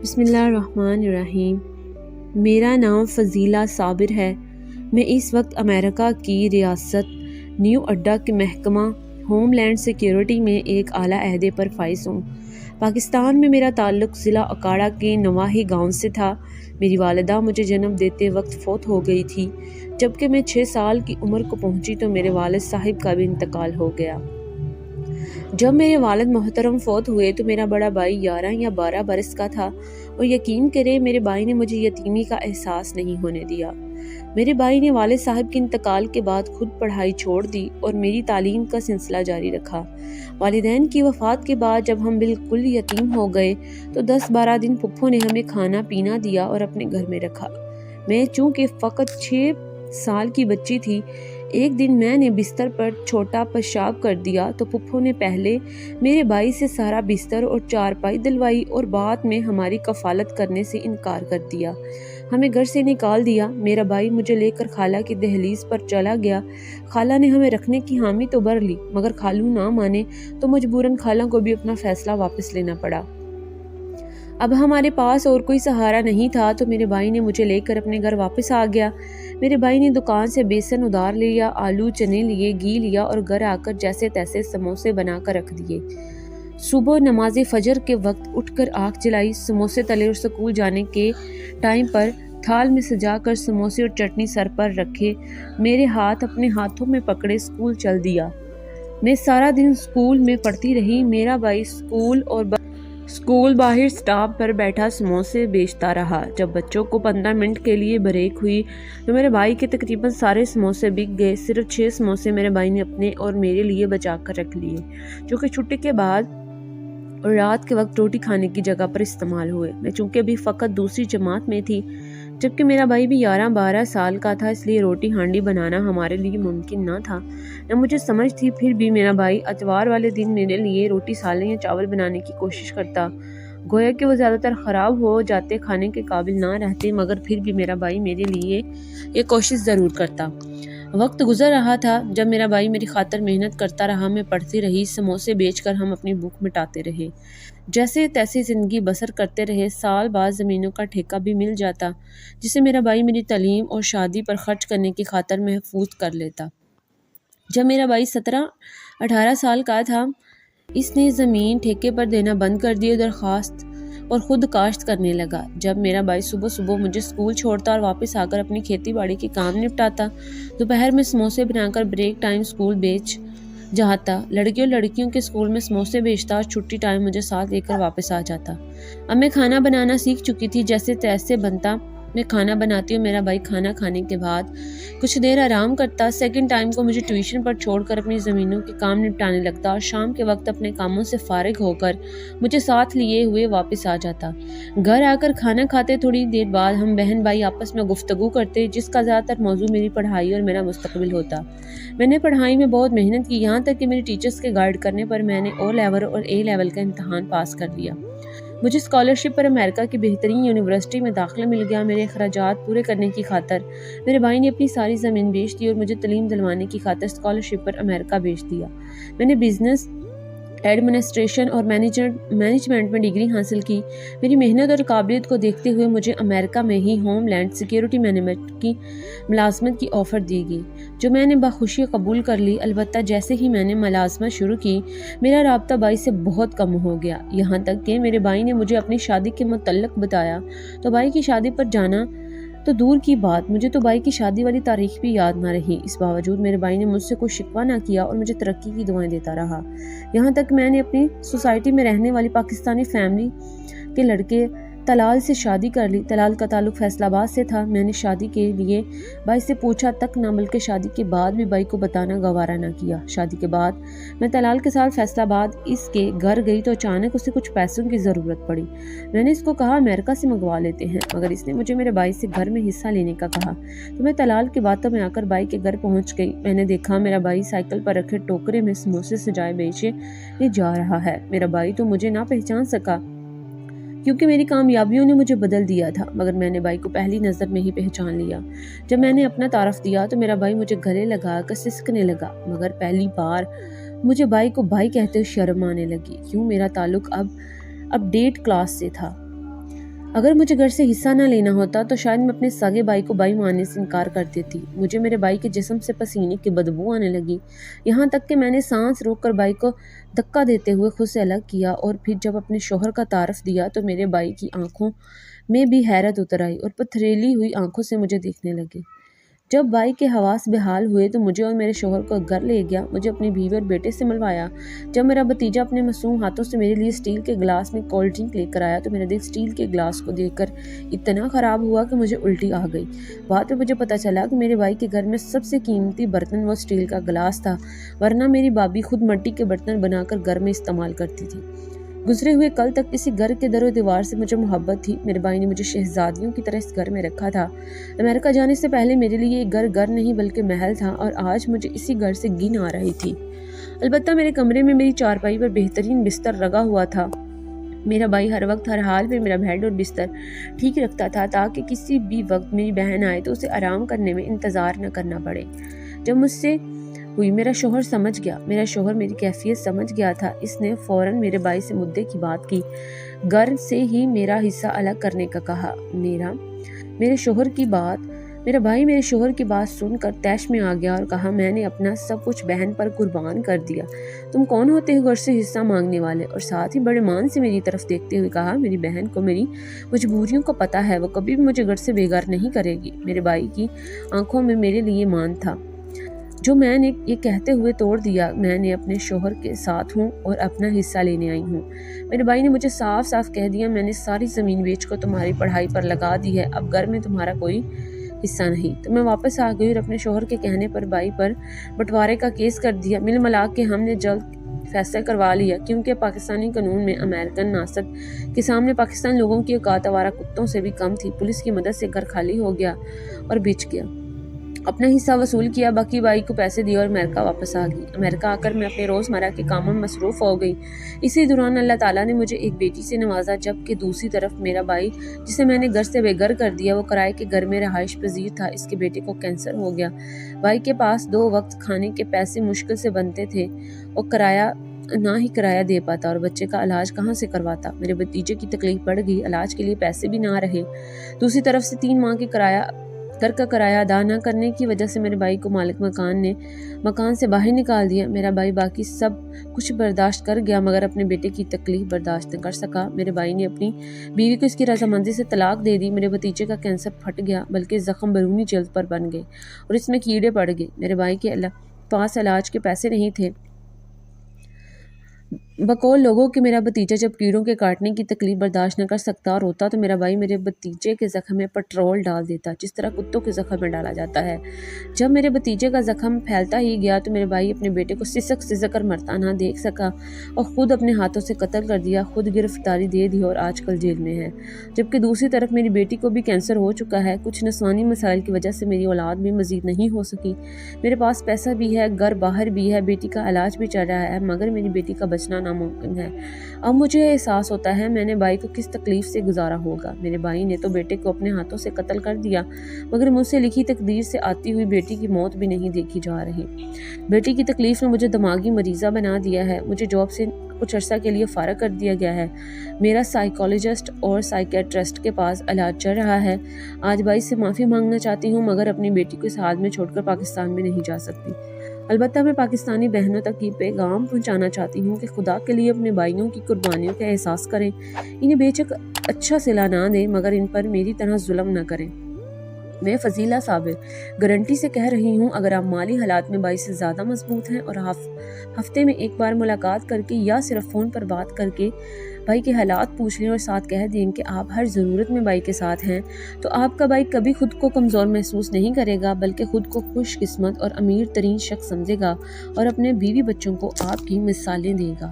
بسم اللہ الرحمن الرحیم۔ میرا نام فضیلہ صابر ہے۔ میں اس وقت امریکہ کی ریاست نیو اڈا کے محکمہ ہوم لینڈ سیکیورٹی میں ایک اعلیٰ عہدے پر فائز ہوں۔ پاکستان میں میرا تعلق ضلع اکاڑا کے نواحی گاؤں سے تھا۔ میری والدہ مجھے جنم دیتے وقت فوت ہو گئی تھی۔ جبکہ میں 6 سال کی عمر کو پہنچی تو میرے والد صاحب کا بھی انتقال ہو گیا۔ جب میرے والد محترم فوت ہوئے تو میرا بڑا بھائی 11 یا 12 برس کا تھا، اور یقین کریں میرے بھائی نے مجھے یتیمی کا احساس نہیں ہونے دیا۔ میرے بھائی نے والد صاحب کے انتقال کے بعد خود پڑھائی چھوڑ دی اور میری تعلیم کا سلسلہ جاری رکھا۔ والدین کی وفات کے بعد جب ہم بالکل یتیم ہو گئے تو 10-12 دن پھپھو نے ہمیں کھانا پینا دیا اور اپنے گھر میں رکھا۔ میں چونکہ فقط 6 سال کی بچی تھی، ایک دن میں نے بستر پر چھوٹا پیشاب کر دیا تو پھپھو نے پہلے میرے بھائی سے سارا بستر اور چارپائی دلوائی اور بعد میں ہماری کفالت کرنے سے انکار کر دیا۔ ہمیں گھر سے نکال دیا۔ میرا بھائی مجھے لے کر خالہ کی دہلیز پر چلا گیا۔ خالہ نے ہمیں رکھنے کی حامی تو بھر لی، مگر خالو نہ مانے تو مجبوراً خالہ کو بھی اپنا فیصلہ واپس لینا پڑا۔ اب ہمارے پاس اور کوئی سہارا نہیں تھا تو میرے بھائی نے مجھے لے کر اپنے گھر واپس آ گیا۔ میرے بھائی نے دکان سے بیسن ادھار لیا، آلو چنے لیے، گھی لیا اور گھر آ کر جیسے تیسے سموسے بنا کر رکھ دیے۔ صبح نماز فجر کے وقت اٹھ کر آنکھ جلائی، سموسے تلے اور سکول جانے کے ٹائم پر تھال میں سجا کر سموسے اور چٹنی سر پر رکھے، میرے ہاتھ اپنے ہاتھوں میں پکڑے اسکول چل دیا۔ میں سارا دن اسکول میں پڑھتی رہی۔ میرا بھائی اسکول باہر سٹاپ پر بیٹھا سموسے بیچتا رہا۔ جب بچوں کو 15 منٹ کے لیے بریک ہوئی تو میرے بھائی کے تقریباً سارے سموسے بک گئے۔ صرف 6 سموسے میرے بھائی نے اپنے اور میرے لیے بچا کر رکھ لیے، جو کہ چھٹی کے بعد اور رات کے وقت روٹی کھانے کی جگہ پر استعمال ہوئے۔ میں چونکہ ابھی فقط دوسری جماعت میں تھی، جبکہ میرا بھائی بھی 11-12 سال کا تھا، اس لیے روٹی ہانڈی بنانا ہمارے لیے ممکن نہ تھا، نہ مجھے سمجھ تھی۔ پھر بھی میرا بھائی اتوار والے دن میرے لیے روٹی سالن یا چاول بنانے کی کوشش کرتا، گویا کہ وہ زیادہ تر خراب ہو جاتے، کھانے کے قابل نہ رہتے، مگر پھر بھی میرا بھائی میرے لیے یہ کوشش ضرور کرتا۔ وقت گزر رہا تھا جب میرا بھائی میری خاطر محنت کرتا رہا، میں پڑھتی رہی، سموسے بیچ کر ہم اپنی بھوک مٹاتے رہے، جیسے تیسے زندگی بسر کرتے رہے۔ سال بعد زمینوں کا ٹھیکہ بھی مل جاتا، جسے میرا بھائی میری تعلیم اور شادی پر خرچ کرنے کی خاطر محفوظ کر لیتا۔ جب میرا بھائی 17-18 سال کا تھا، اس نے زمین ٹھیکے پر دینا بند کر دی، درخواست اور خود کاشت کرنے لگا۔ جب میرا بھائی صبح صبح مجھے اسکول چھوڑتا اور واپس آ کر اپنی کھیتی باڑی کے کام نپٹاتا، دوپہر میں سموسے بنا کر بریک ٹائم اسکول بیچ جاتا، لڑکیوں کے اسکول میں سموسے بیچتا اور چھٹی ٹائم مجھے ساتھ لے کر واپس آ جاتا۔ اب میں کھانا بنانا سیکھ چکی تھی، جیسے تیسے بنتا میں کھانا بناتی اور میرا بھائی کھانا کھانے کے بعد کچھ دیر آرام کرتا۔ سیکنڈ ٹائم کو مجھے ٹیوشن پر چھوڑ کر اپنی زمینوں کے کام نپٹانے لگتا اور شام کے وقت اپنے کاموں سے فارغ ہو کر مجھے ساتھ لیے ہوئے واپس آ جاتا۔ گھر آ کر کھانا کھاتے تھوڑی دیر بعد ہم بہن بھائی آپس میں گفتگو کرتے، جس کا زیادہ تر موضوع میری پڑھائی اور میرا مستقبل ہوتا۔ میں نے پڑھائی میں بہت محنت کی، یہاں تک کہ میری ٹیچرز کے گائیڈ کرنے پر میں نے او لیول اور اے لیول کا امتحان پاس کر لیا۔ مجھے اسکالرشپ پر امریکہ کی بہترین یونیورسٹی میں داخلہ مل گیا۔ میرے اخراجات پورے کرنے کی خاطر میرے بھائی نے اپنی ساری زمین بیچ دی اور مجھے تعلیم دلوانے کی خاطر اسکالرشپ پر امریکہ بھیج دیا۔ میں نے بزنس ایڈمنسٹریشن اور مینجمنٹ میں ڈگری حاصل کی۔ میری محنت اور قابلیت کو دیکھتے ہوئے مجھے امریکہ میں ہی ہوم لینڈ سیکیورٹی مینجمنٹ کی ملازمت کی آفر دی گئی، جو میں نے بخوشی قبول کر لی۔ البتہ جیسے ہی میں نے ملازمت شروع کی، میرا رابطہ بھائی سے بہت کم ہو گیا، یہاں تک کہ میرے بھائی نے مجھے اپنی شادی کے متعلق بتایا تو بھائی کی شادی پر جانا تو دور کی بات، مجھے تو بھائی کی شادی والی تاریخ بھی یاد نہ رہی۔ اس باوجود میرے بھائی نے مجھ سے کوئی شکوہ نہ کیا اور مجھے ترقی کی دعائیں دیتا رہا، یہاں تک میں نے اپنی سوسائٹی میں رہنے والی پاکستانی فیملی کے لڑکے طلال سے شادی کر لی۔ طلال کا تعلق فیصل آباد سے تھا۔ میں نے شادی کے لیے بھائی سے پوچھا تک نہ، بلکہ شادی کے بعد بھی بھائی کو بتانا گوارا نہ کیا۔ شادی کے بعد میں طلال کے ساتھ فیصل آباد اس کے گھر گئی تو اچانک اسے کچھ پیسوں کی ضرورت پڑی۔ میں نے اس کو کہا امریکہ سے منگوا لیتے ہیں، مگر اس نے مجھے میرے بھائی سے گھر میں حصہ لینے کا کہا، تو میں طلال کی باتوں میں آ کر بھائی کے گھر پہنچ گئی۔ میں نے دیکھا میرا بھائی سائیکل پر رکھے ٹوکرے میں سموسے سجائے بیچنے جا رہا ہے۔ میرا بھائی تو مجھے نہ پہچان سکا کیونکہ میری کامیابیوں نے مجھے بدل دیا تھا، مگر میں نے بھائی کو پہلی نظر میں ہی پہچان لیا۔ جب میں نے اپنا تعارف دیا تو میرا بھائی مجھے گلے لگا کر سسکنے لگا، مگر پہلی بار مجھے بھائی کو بھائی کہتے ہوئے شرم آنے لگی، کیوں میرا تعلق اب ڈیٹ کلاس سے تھا۔ اگر مجھے گھر سے حصہ نہ لینا ہوتا تو شاید میں اپنے سگے بھائی کو بھائی ماننے سے انکار کر دیتی۔ مجھے میرے بھائی کے جسم سے پسینے کی بدبو آنے لگی، یہاں تک کہ میں نے سانس روک کر بھائی کو دھکا دیتے ہوئے خود سے الگ کیا، اور پھر جب اپنے شوہر کا تعارف دیا تو میرے بھائی کی آنکھوں میں بھی حیرت اتر آئی اور پتھریلی ہوئی آنکھوں سے مجھے دیکھنے لگے۔ جب بھائی کے حواس بحال ہوئے تو مجھے اور میرے شوہر کو گھر لے گیا، مجھے اپنی بیوی اور بیٹے سے ملوایا۔ جب میرا بھتیجا اپنے معصوم ہاتھوں سے میرے لیے اسٹیل کے گلاس میں کولڈ ڈرنک لے کر آیا تو میرا دل اسٹیل کے گلاس کو دیکھ کر اتنا خراب ہوا کہ مجھے الٹی آ گئی۔ بعد میں مجھے پتہ چلا کہ میرے بھائی کے گھر میں سب سے قیمتی برتن وہ اسٹیل کا گلاس تھا، ورنہ میری بھابھی خود مٹی کے برتن بنا کر گھر میں استعمال کرتی تھی۔ گزرے ہوئے کل تک اسی گھر کے در و دیوار سے مجھے محبت تھی۔ میرے بھائی نے مجھے شہزادیوں کی طرح اس گھر میں رکھا تھا۔ امریکہ جانے سے پہلے میرے لیے یہ گھر نہیں بلکہ محل تھا، اور آج مجھے اسی گھر سے گھن آ رہی تھی۔ البتہ میرے کمرے میں میری چارپائی پر بہترین بستر لگا ہوا تھا۔ میرا بھائی ہر وقت ہر حال میں میرا بیڈ اور بستر ٹھیک رکھتا تھا تاکہ کسی بھی وقت میری بہن آئے تو اسے آرام کرنے میں انتظار نہ کرنا پڑے۔ جب مجھ سے ہوئی میرا شوہر سمجھ گیا، میرا شوہر میری کیفیت سمجھ گیا تھا۔ اس نے فوراً میرے بھائی سے مدعے کی بات کی، گھر سے ہی میرا حصہ الگ کرنے کا کہا۔ میرا بھائی میرے شوہر کی بات سن کر طیش میں آ گیا اور کہا، میں نے اپنا سب کچھ بہن پر قربان کر دیا، تم کون ہوتے ہو گھر سے حصہ مانگنے والے؟ اور ساتھ ہی بڑے مان سے میری طرف دیکھتے ہوئے کہا، میری بہن کو میری مجبوریوں کا پتہ ہے، وہ کبھی بھی مجھے گھر سے بے گھر نہیں کرے گی۔ میرے بھائی کی آنکھوں میں میرے لیے مان تھا جو میں نے یہ کہتے ہوئے توڑ دیا، میں نے اپنے شوہر کے ساتھ ہوں اور اپنا حصہ لینے آئی ہوں۔ میرے بھائی نے مجھے صاف صاف کہہ دیا، میں نے ساری زمین بیچ کر تمہاری پڑھائی پر لگا دی ہے، اب گھر میں تمہارا کوئی حصہ نہیں۔ تو میں واپس آ گئی اور اپنے شوہر کے کہنے پر بھائی پر بٹوارے کا کیس کر دیا۔ مل ملا کے ہم نے جلد فیصلہ کروا لیا، کیونکہ پاکستانی قانون میں امریکن ناصر کے سامنے پاکستان لوگوں کی اوقات آوارہ کتوں سے بھی کم تھی۔ پولیس کی مدد سے گھر خالی ہو گیا اور بچ گیا، اپنا حصہ وصول کیا، باقی بھائی کو پیسے دیے اور امریکہ واپس آ گئی۔ امریکہ آ کر میں اپنے روزمرہ کے کاموں میں مصروف ہو گئی۔ اسی دوران اللہ تعالیٰ نے مجھے ایک بیٹی سے نوازا، جبکہ دوسری طرف میرا بھائی جسے میں نے گھر سے بے گھر کر دیا، وہ کرائے کے گھر میں رہائش پذیر تھا۔ اس کے بیٹے کو کینسر ہو گیا۔ بھائی کے پاس 2 وقت کھانے کے پیسے مشکل سے بنتے تھے، اور نہ ہی کرایہ دے پاتا، اور بچے کا علاج کہاں سے کرواتا۔ میرے بھتیجے کی تکلیف بڑھ گئی، علاج کے لیے پیسے بھی نہ رہے۔ دوسری طرف سے 3 ماہ کے گھر کا کرایہ ادا نہ کرنے کی وجہ سے میرے بھائی کو مالک مکان نے مکان سے باہر نکال دیا۔ میرا بھائی باقی سب کچھ برداشت کر گیا مگر اپنے بیٹے کی تکلیف برداشت نہ کر سکا۔ میرے بھائی نے اپنی بیوی کو اس کی رضامندی سے طلاق دے دی۔ میرے بھتیجے کا کینسر پھٹ گیا، بلکہ زخم بیرونی جلد پر بن گئے اور اس میں کیڑے پڑ گئے۔ میرے بھائی کے پاس علاج کے پیسے نہیں تھے۔ بقول لوگوں کہ میرا بھتیجا جب کیڑوں کے کاٹنے کی تکلیف برداشت نہ کر سکتا اور روتا تو میرا بھائی میرے بھتیجے کے زخم میں پٹرول ڈال دیتا، جس طرح کتوں کے زخم میں ڈالا جاتا ہے۔ جب میرے بھتیجے کا زخم پھیلتا ہی گیا تو میرے بھائی اپنے بیٹے کو سسک کر مرتا نہ دیکھ سکا اور خود اپنے ہاتھوں سے قتل کر دیا، خود گرفتاری دے دی اور آج کل جیل میں ہے۔ جبکہ دوسری طرف میری بیٹی کو بھی کینسر ہو چکا ہے۔ کچھ نسوانی مسائل کی وجہ سے میری اولاد بھی مزید نہیں ہو سکی۔ میرے پاس پیسہ بھی ہے، گھر باہر بھی ہے، بیٹی کا علاج بھی چل رہا ہے، مگر میری بیٹی کا بچنا ناممکن ہے۔ اب مجھے احساس ہوتا ہے میں نے بھائی کو کس تکلیف سے گزارا ہوگا۔ میرے بھائی نے تو بیٹے کو اپنے ہاتھوں سے قتل کر دیا، مگر مجھ سے لکھی تقدیر سے آتی ہوئی بیٹی کی موت بھی نہیں دیکھی جا رہی۔ بیٹی کی تکلیف نے مجھے دماغی مریضہ بنا دیا ہے۔ مجھے جاب سے کچھ عرصہ کے لیے فارغ کر دیا گیا ہے۔ میرا سائیکالوجسٹ اور سائیکیٹرسٹ کے پاس علاج چل رہا ہے۔ آج بھائی سے معافی مانگنا چاہتی ہوں، مگر اپنی بیٹی کو اس حال میں چھوڑ کر پاکستان میں نہیں جا سکتی۔ البتہ میں پاکستانی بہنوں تک یہ پیغام پہنچانا چاہتی ہوں کہ خدا کے لیے اپنے بھائیوں کی قربانیوں کا احساس کریں، انہیں بے شک اچھا صلہ نہ دیں مگر ان پر میری طرح ظلم نہ کریں۔ میں فضیلہ صابر گارنٹی سے کہہ رہی ہوں، اگر آپ مالی حالات میں بھائی سے زیادہ مضبوط ہیں اور ہفتے میں ایک بار ملاقات کر کے یا صرف فون پر بات کر کے بھائی کے حالات پوچھ لیں اور ساتھ کہہ دیں کہ آپ ہر ضرورت میں بھائی کے ساتھ ہیں، تو آپ کا بھائی کبھی خود کو کمزور محسوس نہیں کرے گا، بلکہ خود کو خوش قسمت اور امیر ترین شخص سمجھے گا اور اپنے بیوی بچوں کو آپ کی مثالیں دے گا۔